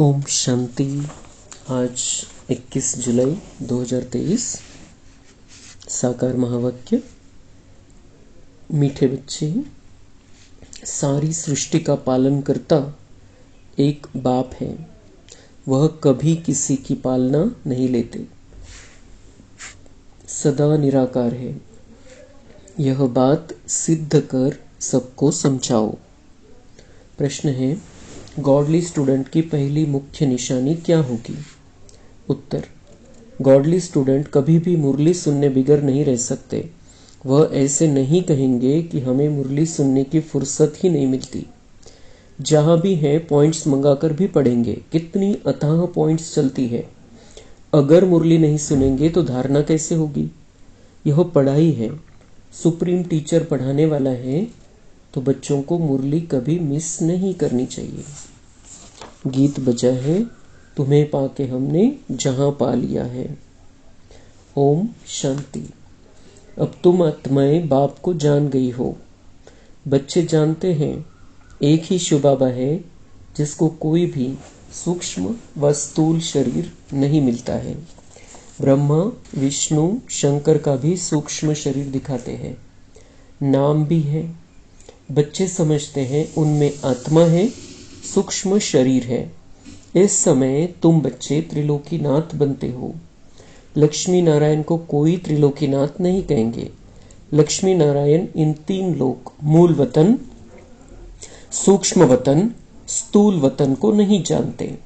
ओम शांति। आज 21 जुलाई 2023। साकार महावाक्य। मीठे बच्चे, सारी सृष्टि का पालन करता एक बाप है। वह कभी किसी की पालना नहीं लेते, सदा निराकार है। यह बात सिद्ध कर सबको समझाओ। प्रश्न है, गॉडली स्टूडेंट की पहली मुख्य निशानी क्या होगी? उत्तर, गॉडली स्टूडेंट कभी भी मुरली सुनने बिगर नहीं रह सकते। वह ऐसे नहीं कहेंगे कि हमें मुरली सुनने की फुर्सत ही नहीं मिलती। जहां भी है पॉइंट्स मंगाकर भी पढ़ेंगे। कितनी अथाह पॉइंट्स चलती है। अगर मुरली नहीं सुनेंगे तो धारणा कैसे होगी? यह पढ़ाई है। सुप्रीम टीचर पढ़ाने वाला है तो बच्चों को मुरली कभी मिस नहीं करनी चाहिए। गीत बजा है, तुम्हें पाके हमने जहां पा लिया है। ओम शांति। अब तुम आत्माएं बाप को जान गई हो। बच्चे जानते हैं एक ही शिव बाबा है जिसको कोई भी सूक्ष्म व स्थूल शरीर नहीं मिलता है। ब्रह्मा, विष्णु, शंकर का भी सूक्ष्म शरीर दिखाते हैं। नाम भी है। बच्चे समझते हैं उनमें आत्मा है, सूक्ष्म शरीर है। इस समय तुम बच्चे त्रिलोकीनाथ बनते हो। लक्ष्मी नारायण को कोई त्रिलोकीनाथ नहीं कहेंगे। लक्ष्मी नारायण इन तीन लोक, मूल वतन, सूक्ष्म वतन, स्थूल वतन को नहीं जानते।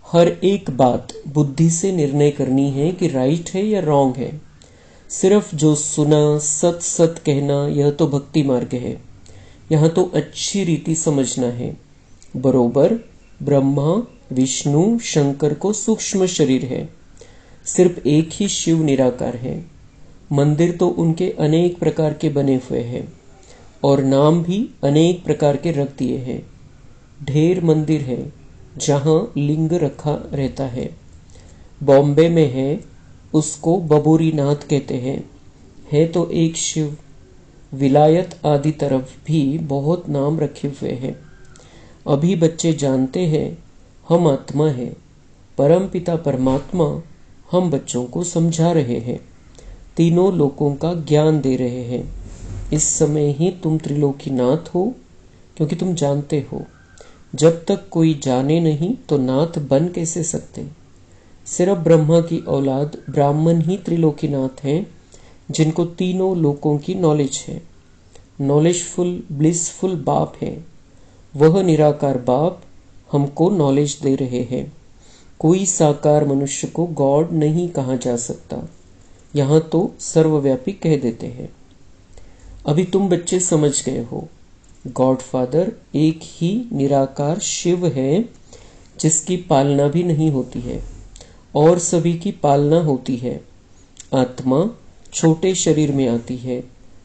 हर एक बात बुद्धि से निर्णय करनी है कि राइट है या रॉन्ग है। सिर्फ जो सुना सत सत कहना, यह तो भक्ति मार्ग है। यहाँ तो अच्छी रीति समझना है। बरोबर ब्रह्मा, विष्णु, शंकर को सूक्ष्म शरीर है। सिर्फ एक ही शिव निराकार है। मंदिर तो उनके अनेक प्रकार के बने हुए हैं और नाम भी अनेक प्रकार के रख दिए हैं। ढेर मंदिर है जहां लिंग रखा रहता है। बॉम्बे में है, उसको बबूरी नाथ कहते हैं। है तो एक शिव। विलायत आदि तरफ भी बहुत नाम रखे हुए हैं। अभी बच्चे जानते हैं हम आत्मा है। परम पिता परमात्मा हम बच्चों को समझा रहे हैं, तीनों लोकों का ज्ञान दे रहे हैं। इस समय ही तुम त्रिलोकीनाथ हो, क्योंकि तुम जानते हो। जब तक कोई जाने नहीं तो नाथ बन कैसे सकते? सिर्फ ब्रह्मा की औलाद ब्राह्मण ही त्रिलोकीनाथ हैं, जिनको तीनों लोकों की नॉलेज है। नॉलेजफुल ब्लिसफुल बाप है। वह निराकार बाप हमको नॉलेज दे रहे हैं। कोई साकार मनुष्य को गॉड नहीं कहा जा सकता। यहाँ तो सर्वव्यापी कह देते हैं। अभी तुम बच्चे समझ गए हो, गॉड फादर एक ही निराकार शिव है, जिसकी पालना भी नहीं होती है और सभी की पालना होती है। आत्मा छोटे शरीर में आती है।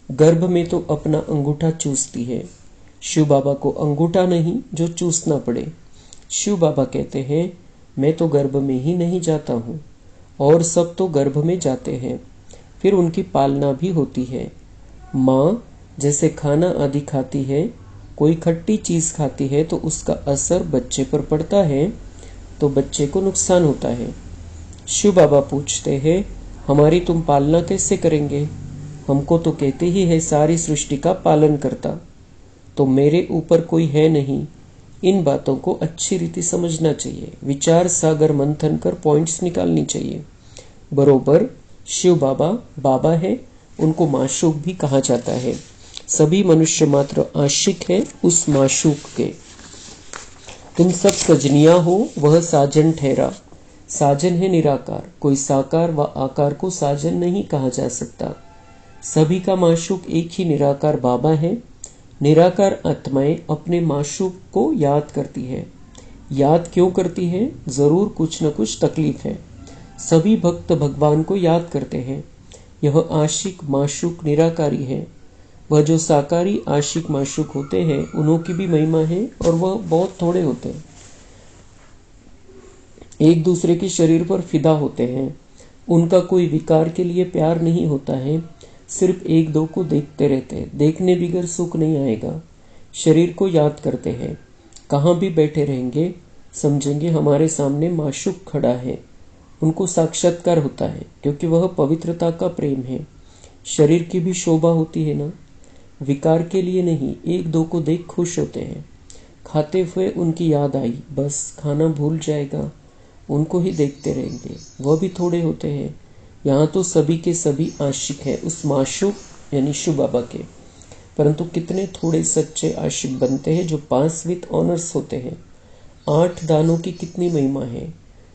गर्भ में तो अपना अंगूठा चूसती है। शिव बाबा को अंगूठा नहीं जो चूसना पड़े। शिव बाबा कहते हैं मैं तो गर्भ में ही नहीं जाता हूँ और सब तो गर्भ में जाते हैं। फिर उनकी पालना भी होती है। माँ जैसे खाना आदि खाती है, कोई खट्टी चीज खाती है तो उसका असर बच्चे पर पड़ता है, तो बच्चे को नुकसान होता है। शिव बाबा पूछते हैं हमारी तुम पालना कैसे करेंगे? हमको तो कहते ही है सारी सृष्टि का पालन करता, तो मेरे ऊपर कोई है नहीं। इन बातों को अच्छी रीति समझना चाहिए। विचार सागर मंथन कर पॉइंट्स निकालनी चाहिए। बरोबर शिव बाबा बाबा है, उनको माशूक भी कहा जाता है। सभी मनुष्य मात्र आशिक है उस माशूक के। तुम सब सजनिया हो, वह साजन ठहरा। साजन है निराकार। कोई साकार व आकार को साजन नहीं कहा जा सकता। सभी का माशूक एक ही निराकार बाबा है। निराकार आत्माएं अपने माशूक को याद करती है। याद क्यों करती है? जरूर कुछ न कुछ तकलीफ है। सभी भक्त भगवान को याद करते हैं। यह आशिक माशूक निराकारी है। वह जो साकारी आशिक माशूक होते हैं उन्हों की भी महिमा है और वह बहुत थोड़े होते हैं। एक दूसरे के शरीर पर फिदा होते हैं। उनका कोई विकार के लिए प्यार नहीं होता है। सिर्फ एक दो को देखते रहते हैं। देखने बिगर सुख नहीं आएगा। शरीर को याद करते हैं। कहाँ भी बैठे रहेंगे समझेंगे हमारे सामने माशूक खड़ा है। उनको साक्षात्कार होता है क्योंकि वह पवित्रता का प्रेम है। शरीर की भी शोभा होती है ना, विकार के लिए नहीं, एक दो को देख खुश होते हैं। खाते हुए उनकी याद आई, बस खाना भूल जाएगा, उनको ही देखते रहेंगे। वह भी थोड़े होते हैं। यहाँ तो सभी के सभी आशिक है उस माशूक यानी शिव बाबा के। परंतु कितने थोड़े सच्चे आशिक बनते हैं जो पास विद ऑनर्स होते हैं। 8 दानों की कितनी महिमा है।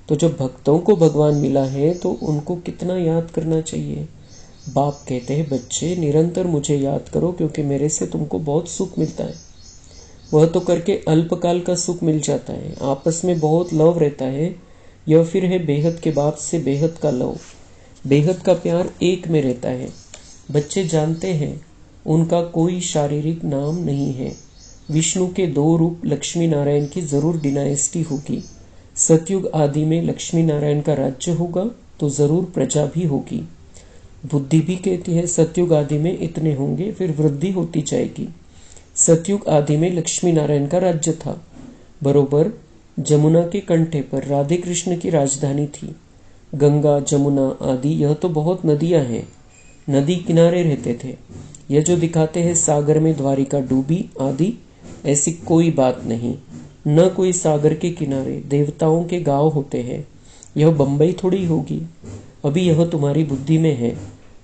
तो जब भक्तों को भगवान मिला है तो उनको कितना याद करना चाहिए। बाप कहते हैं, बच्चे निरंतर मुझे याद करो क्योंकि मेरे से तुमको बहुत सुख मिलता है। वह तो करके अल्पकाल का सुख मिल जाता है, आपस में बहुत लव रहता है। यह फिर है बेहद के बाप से बेहद का लव। बेहद का प्यार एक में रहता है। बच्चे जानते हैं उनका कोई शारीरिक नाम नहीं है। विष्णु के 2 रूप लक्ष्मी नारायण की जरूर डिनाइस्टी होगी। सतयुग आदि में लक्ष्मी नारायण का राज्य होगा तो जरूर प्रजा भी होगी। बुद्धि भी कहती है सतयुग आदि में इतने होंगे, फिर वृद्धि होती जाएगी। सतयुग आदि में लक्ष्मी नारायण का राज्य था। बरोबर जमुना के कंठे पर राधे कृष्ण की राजधानी थी। गंगा जमुना आदि यह तो बहुत नदियां हैं, नदी किनारे रहते थे। यह जो दिखाते हैं सागर में द्वारिका डूबी आदि, ऐसी कोई बात नहीं। न कोई सागर के किनारे देवताओं के गांव होते हैं। यह बंबई थोड़ी होगी। अभी यह तुम्हारी बुद्धि में है।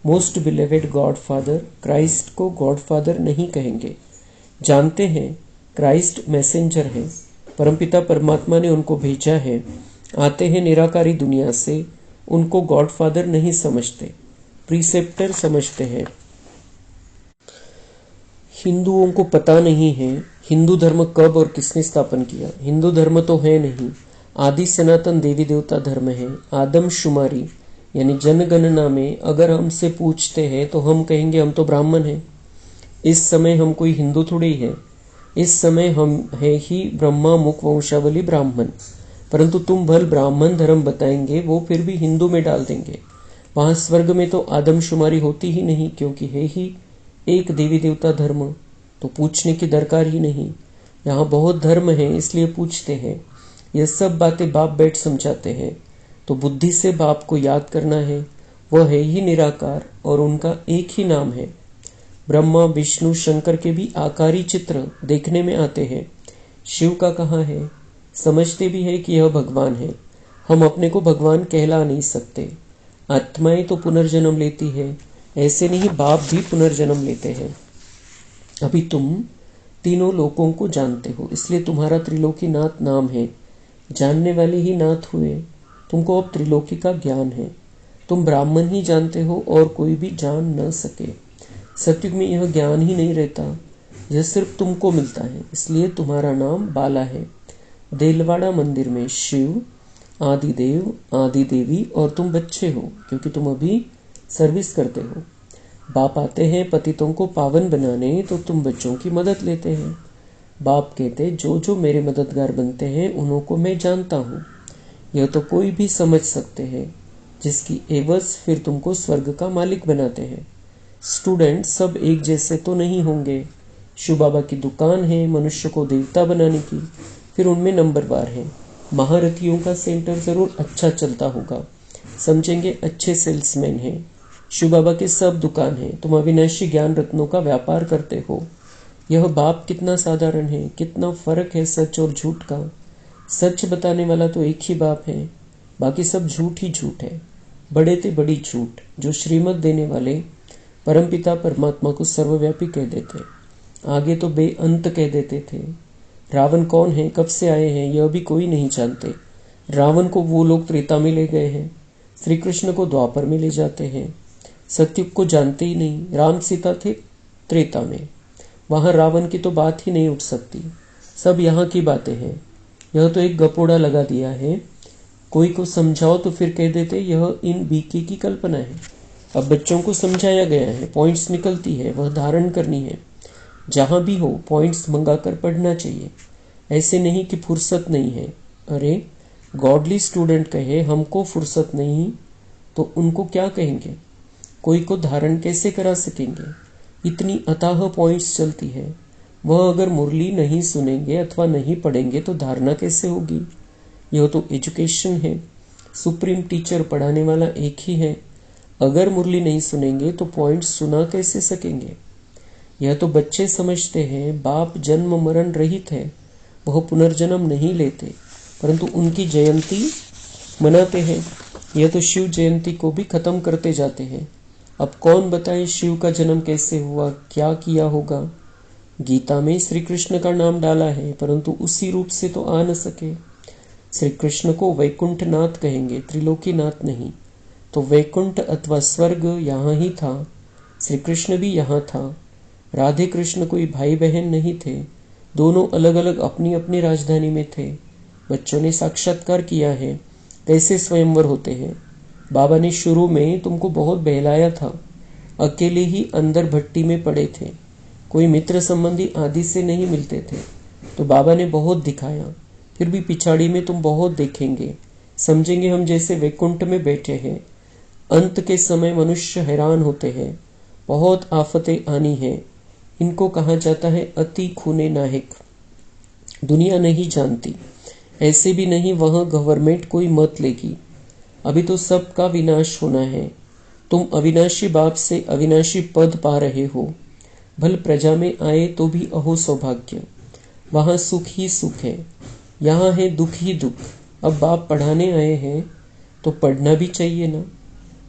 मोस्ट बिलीवेड गॉड फादर, क्राइस्ट को गॉड फादर नहीं कहेंगे। जानते हैं क्राइस्ट मैसेंजर है, परमपिता परमात्मा ने उनको भेजा है। आते हैं निराकारी दुनिया से, उनको गॉड फादर नहीं समझते, प्रीसेप्टर समझते हैं। हिंदुओं को पता नहीं है हिंदू धर्म कब और किसने स्थापन किया। हिंदू धर्म तो है नहीं, आदि सनातन देवी देवता धर्म है। आदमशुमारी यानी जनगणना में अगर हमसे पूछते हैं तो हम कहेंगे हम तो ब्राह्मण हैं। इस समय हम कोई हिंदू थोड़ी है। इस समय हम है ही ब्रह्मा मुख वंशावली ब्राह्मण। परंतु तुम भल ब्राह्मण धर्म बताएंगे, वो फिर भी हिंदू में डाल देंगे। वहां स्वर्ग में तो आदमशुमारी होती ही नहीं, क्योंकि है ही एक देवी देवता धर्म, तो पूछने की दरकार ही नहीं। यहाँ बहुत धर्म है इसलिए पूछते हैं। यह सब बातें बाप बैठ समझाते हैं। तो बुद्धि से बाप को याद करना है। वह है ही निराकार और उनका एक ही नाम है। ब्रह्मा विष्णु शंकर के भी आकारी चित्र देखने में आते हैं। शिव का कहाँ है? समझते भी है कि यह भगवान है। हम अपने को भगवान कहला नहीं सकते। आत्माएं तो पुनर्जन्म लेती है, ऐसे नहीं बाप भी पुनर्जन्म लेते हैं। अभी तुम तीनों लोकों को जानते हो, इसलिए तुम्हारा त्रिलोकीनाथ नाम है। जानने वाले ही नाथ हुए। तुमको अब त्रिलोकी का ज्ञान है। तुम ब्राह्मण ही जानते हो और कोई भी जान न सके। सतयुग में यह ज्ञान ही नहीं रहता, यह सिर्फ तुमको मिलता है। इसलिए तुम्हारा नाम बाला है। देलवाड़ा मंदिर में शिव, आदिदेव, आदि देवी और तुम बच्चे हो क्योंकि तुम अभी सर्विस करते हो। बाप आते हैं पतितों को पावन बनाने, तो तुम बच्चों की मदद लेते हैं। बाप कहते जो जो मेरे मददगार बनते हैं उन्हों को मैं जानता हूँ। यह तो कोई भी समझ सकते हैं, जिसकी एवज फिर तुमको स्वर्ग का मालिक बनाते हैं। स्टूडेंट सब एक जैसे तो नहीं होंगे। शिव बाबा की दुकान है मनुष्य को देवता बनाने की, फिर उनमें नंबरवार है। महारथियों का सेंटर जरूर अच्छा चलता होगा, समझेंगे अच्छे सेल्समैन हैं। शिव बाबा के सब दुकान है। तुम अविनाशी ज्ञान रत्नों का व्यापार करते हो। यह बाप कितना साधारण है, कितना फर्क है सच और झूठ का। सच बताने वाला तो एक ही बाप है, बाकी सब झूठ ही झूठ है। बड़े ते बड़ी झूठ जो श्रीमत देने वाले परमपिता परमात्मा को सर्वव्यापी कह देते, आगे तो बेअंत कह देते थे। रावण कौन है, कब से आए हैं, यह भी कोई नहीं जानते। रावण को वो लोग त्रेता में ले गए हैं, श्री कृष्ण को द्वापर में ले जाते हैं। सत्युग को जानते ही नहीं। राम सीता थे त्रेता में, वहां रावण की तो बात ही नहीं उठ सकती। सब यहाँ की बातें हैं। यह तो एक गपोड़ा लगा दिया है। कोई को समझाओ तो फिर कह देते यह इन बीके की कल्पना है। अब बच्चों को समझाया गया है, पॉइंट्स निकलती है, वह धारण करनी है। जहां भी हो पॉइंट्स मंगाकर पढ़ना चाहिए, ऐसे नहीं कि फुर्सत नहीं है। अरे गॉडली स्टूडेंट कहे हमको फुर्सत नहीं, तो उनको क्या कहेंगे? कोई को धारण कैसे करा सकेंगे? इतनी अथाह पॉइंट्स चलती है। वह अगर मुरली नहीं सुनेंगे अथवा नहीं पढ़ेंगे तो धारणा कैसे होगी? यह तो एजुकेशन है। सुप्रीम टीचर पढ़ाने वाला एक ही है। अगर मुरली नहीं सुनेंगे तो पॉइंट सुना कैसे सकेंगे? यह तो बच्चे समझते हैं बाप जन्म मरण रहित है, वह पुनर्जन्म नहीं लेते, परंतु उनकी जयंती मनाते हैं। यह तो शिव जयंती को भी खत्म करते जाते हैं। अब कौन बताए शिव का जन्म कैसे हुआ, क्या किया होगा? गीता में श्री कृष्ण का नाम डाला है, परंतु उसी रूप से तो आ न सके। श्री कृष्ण को वैकुंठ नाथ कहेंगे, त्रिलोकी नाथ नहीं। तो वैकुंठ अथवा स्वर्ग यहाँ ही था, श्री कृष्ण भी यहाँ था। राधे कृष्ण कोई भाई बहन नहीं थे, दोनों अलग अलग अपनी अपनी राजधानी में थे। बच्चों ने साक्षात्कार किया है कैसे स्वयंवर होते हैं। बाबा ने शुरू में तुमको बहुत बहलाया था, अकेले ही अंदर भट्टी में पड़े थे, कोई मित्र संबंधी आदि से नहीं मिलते थे, तो बाबा ने बहुत दिखाया। फिर भी पिछाड़ी में तुम बहुत देखेंगे, समझेंगे हम जैसे वैकुंठ में बैठे हैं। अंत के समय मनुष्य हैरान होते हैं, बहुत आफतें आनी है। इनको कहा जाता है अति खूने नाहिक। दुनिया नहीं जानती, ऐसे भी नहीं वह गवर्नमेंट कोई मत लेगी। अभी तो सबका विनाश होना है। तुम अविनाशी बाप से अविनाशी पद पा रहे हो। भल प्रजा में आए तो भी अहो सौभाग्य। वहां सुख ही सुख है, यहाँ है दुख ही दुख। अब बाप पढ़ाने आए हैं तो पढ़ना भी चाहिए ना।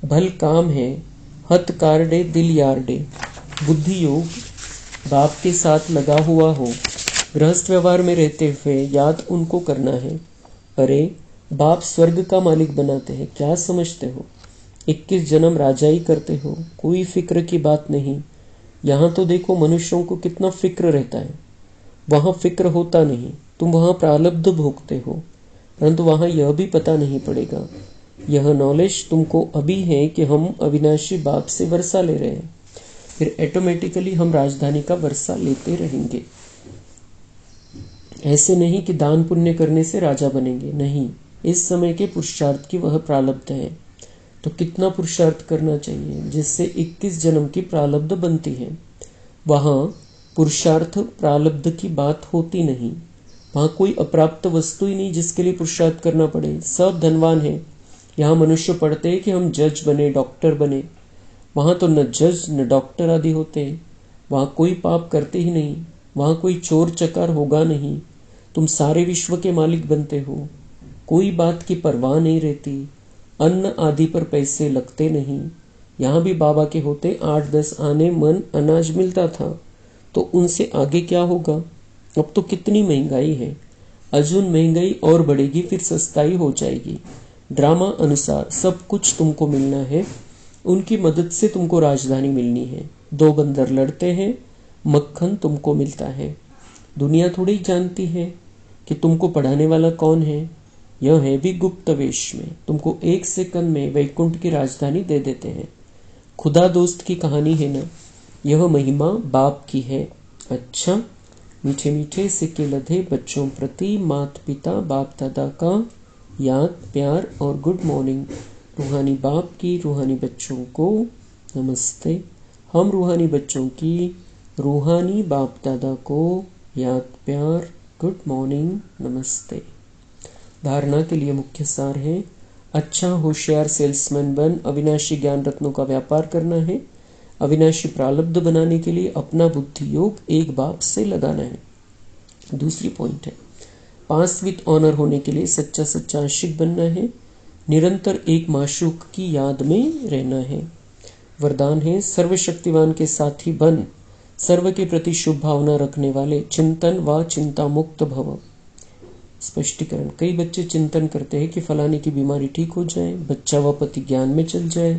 भल काम है हत कारडे दिल यारडे। बुद्धि योग बाप के साथ लगा हुआ हो, गृहस्थ व्यवहार में रहते हुए याद उनको करना है। अरे बाप स्वर्ग का मालिक बनाते हैं, क्या समझते हो? 21 जन्म राजाई करते हो, कोई फिक्र की बात नहीं। यहाँ तो देखो मनुष्यों को कितना फिक्र रहता है, वहां फिक्र होता नहीं। तुम वहां प्रारब्ध भोगते हो, परंतु वहां यह भी पता नहीं पड़ेगा। यह नॉलेज तुमको अभी है कि हम अविनाशी बाप से वर्षा ले रहे हैं, फिर ऑटोमेटिकली हम राजधानी का वर्षा लेते रहेंगे। ऐसे नहीं कि दान पुण्य करने से राजा बनेंगे, नहीं। इस समय के पुरुषार्थ की वह प्रारब्ध है। तो कितना पुरुषार्थ करना चाहिए जिससे 21 जन्म की प्रारब्ध बनती है। वहां पुरुषार्थ प्रारब्ध की बात होती नहीं। वहां कोई अप्राप्त वस्तु ही नहीं जिसके लिए पुरुषार्थ करना पड़े। सब धनवान है। यहाँ मनुष्य पढ़ते हैं कि हम जज बने, डॉक्टर बने। वहां तो न जज न डॉक्टर आदि होते। वहां कोई पाप करते ही नहीं, वहां कोई चोर चकार होगा नहीं। तुम सारे विश्व के मालिक बनते हो, कोई बात की परवाह नहीं रहती। अन्न आदि पर पैसे लगते नहीं। यहाँ भी बाबा के होते 8-10 आने मन अनाज मिलता था, तो उनसे आगे क्या होगा? अब तो कितनी महंगाई है, अजून महंगाई और बढ़ेगी, फिर सस्ताई हो जाएगी। ड्रामा अनुसार सब कुछ तुमको मिलना है, उनकी मदद से तुमको राजधानी मिलनी है। 2 बंदर लड़ते हैं, मक्खन तुमको मिलता है। दुनिया थोड़ी जानती है कि तुमको पढ़ाने वाला कौन है। यह है भी गुप्त वेश में, तुमको 1 सेकंड में वैकुंठ की राजधानी दे देते हैं। खुदा दोस्त की कहानी है ना, यह महिमा बाप की है। अच्छा, मीठे मीठे सिक्के लधे बच्चों प्रति माता पिता बाप दादा का याद प्यार और गुड मॉर्निंग। रूहानी बाप की रूहानी बच्चों को नमस्ते। हम रूहानी बच्चों की रूहानी बाप दादा को याद प्यार गुड मॉर्निंग नमस्ते। धारणा के लिए मुख्य सार है, अच्छा होशियार सेल्समैन बन अविनाशी ज्ञान रत्नों का व्यापार करना है। अविनाशी प्रारब्ध बनाने के लिए अपना बुद्धि योग एक बाप से लगाना है। दूसरी पॉइंट है, पास विद ऑनर होने के लिए सच्चा सच्चा आशिक बनना है। निरंतर एक माशूक की याद में रहना है। वरदान है, सर्वशक्तिवान के साथी बन सर्व के प्रति शुभ भावना रखने वाले चिंतन व चिंता मुक्त भव। स्पष्टीकरण, कई बच्चे चिंतन करते हैं कि फलाने की बीमारी ठीक हो जाए, बच्चा व पति ज्ञान में चल जाए,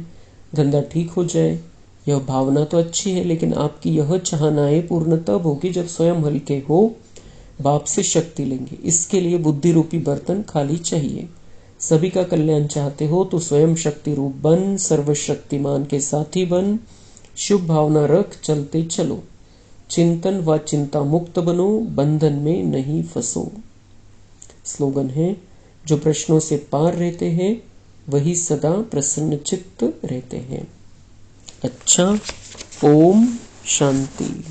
धंधा ठीक हो जाए। यह भावना तो अच्छी है, लेकिन आपकी यह चाहनाएं पूर्ण तब होगी जब स्वयं हल्के हो बाप से शक्ति लेंगे। इसके लिए बुद्धि रूपी बर्तन खाली चाहिए। सभी का कल्याण चाहते हो तो स्वयं शक्ति रूप बन, सर्वशक्तिमान के साथी बन, शुभ भावना रख चलते चलो। चिंतन व चिंता मुक्त बनो, बंधन में नहीं फंसो। स्लोगन है, जो प्रश्नों से पार रहते हैं वही सदा प्रसन्न चित्त रहते हैं। अच्छा, ओम शांति।